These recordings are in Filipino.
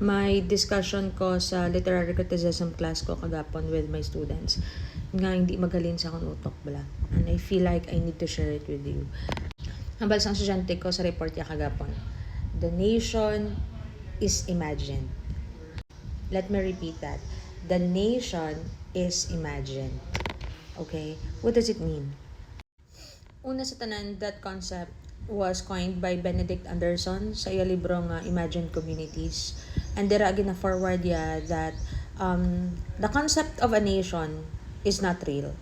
may discussion ko sa literary criticism class ko kagapon with my students nga hindi magaling sa akong utok bala, and I feel like I need to share it with you. Hambal sa estudyante ko sa report ya kagapon, the nation is imagined. Let me repeat that. The nation is imagined. Okay? What does it mean? Una sa tanan, that concept was coined by Benedict Anderson sa iya libro nga Imagined Communities. And dira na forward ya that the concept of a nation is not real.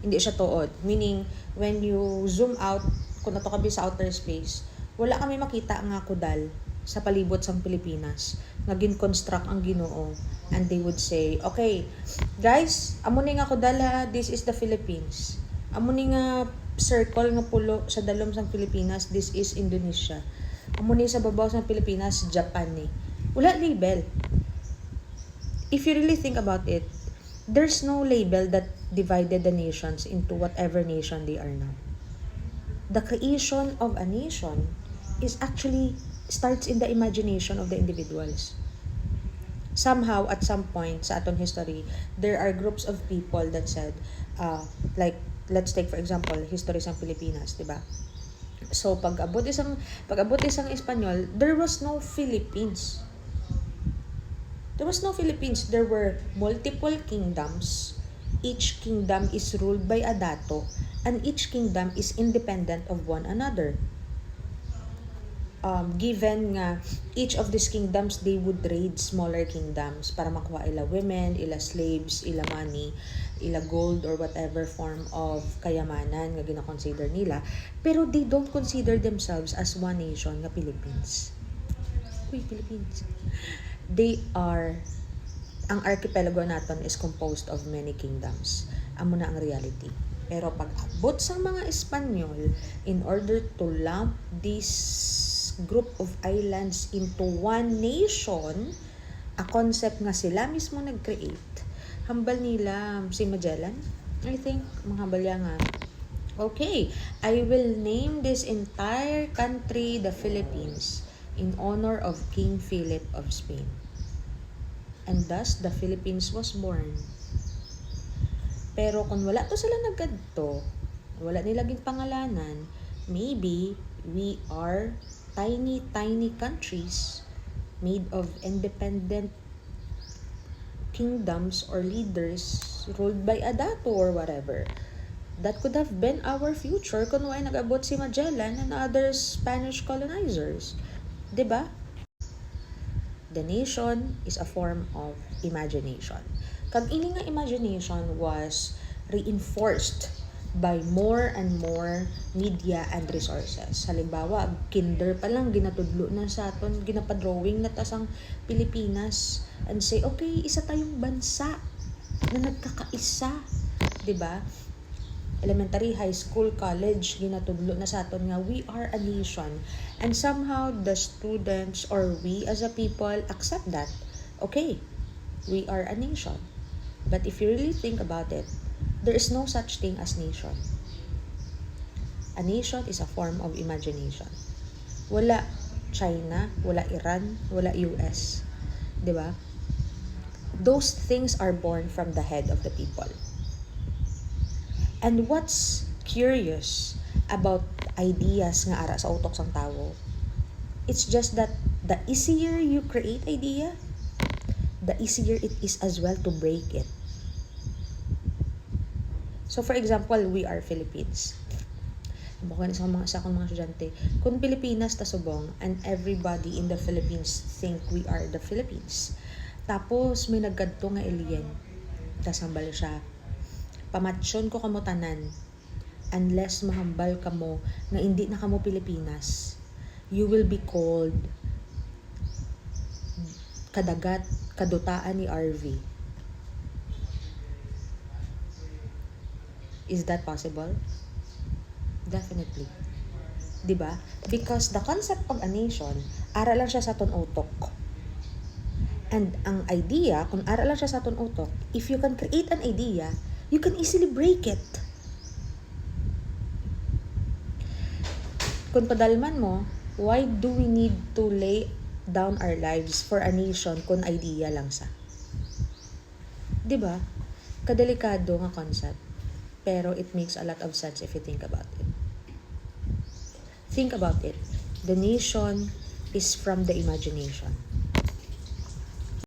Hindi siya tuod. Meaning, when you zoom out, kung nato kabi sa outer space, wala kami makita nga kudal sa palibot sang Pilipinas nga gin-construct ang Ginoo, and they would say, okay guys, amo ni nga kudal ha, this is the Philippines. Amo ni nga circle nga pulo sa dalom sang Pilipinas, this is Indonesia. Amo ni sa babaw sang Pilipinas, Japan ni. Wala label. If you really think about it, there's no label that divided the nations into whatever nation they are now. The creation of a nation is actually starts in the imagination of the individuals. Somehow, at some point sa aton history, there are groups of people that said, like, let's take for example, history sa Pilipinas, di ba? So, pag-abot isang Espanyol, there was no Philippines. There was no Philippines. There were multiple kingdoms. Each kingdom is ruled by a dato, and each kingdom is independent of one another. Given nga each of these kingdoms, they would raid smaller kingdoms para makuha ila women, ila slaves, ila money, ila gold, or whatever form of kayamanan nga gina-consider nila. Pero they don't consider themselves as one nation nga Philippines. Philippines. Ang archipelago naton is composed of many kingdoms. Amo na ang reality. Pero pag abot sa mga Espanyol, in order to lump this group of islands into one nation, a concept nga sila mismo nag-create. Hambal nila si Magellan, I think, mga balya nga, okay, I will name this entire country the Philippines in honor of King Philip of Spain. And thus, the Philippines was born. Pero kung wala to sila nagkadto, wala nila ging pangalanan, maybe we are tiny countries made of independent kingdoms or leaders ruled by a dato or whatever. That could have been our future kung wala nag-abot si Magellan and other Spanish colonizers. Diba? The nation is a form of imagination. Kag ini nga imagination was reinforced by more and more media and resources. Halimbawa, kinder pa lang ginatudlo na sa aton, ginapadrawing na tasang Pilipinas, and say, okay, isa tayong bansa na nagkakaisa, 'di ba? Elementary, high school, college, ginatudlo na sa aton nga we are a nation, and somehow the students or we as a people accept that. Okay, we are a nation. But if you really think about it, there is no such thing as nation. A nation is a form of imagination. Wala China, wala Iran, wala US. 'Di ba? Those things are born from the head of the people. And what's curious about ideas nga ara sa utok sang tawo, it's just that the easier you create idea, the easier it is as well to break it. So for example, we are Philippines. Baka sa akong mga estudyante, kung Pilipinas ta subong and everybody in the Philippines think we are the Philippines. Tapos may nagkadto nga alien. Tas hambal siya. Pamatsyon ko kamo tanan unless mahambal kamo nga hindi na kamo Pilipinas. You will be called kadagat kadutaan ni RV. Is that possible? Definitely. 'Di ba? Because the concept of a nation, ara lang siya sa aton utok. And ang idea, kung ara lang siya sa aton utok, if you can create an idea, you can easily break it. Kung padalman mo, why do we need to lay down our lives for a nation kung idea lang sa. 'Di ba? Kadelikado nga concept. Pero it makes a lot of sense if you think about it. Think about it. The nation is from the imagination.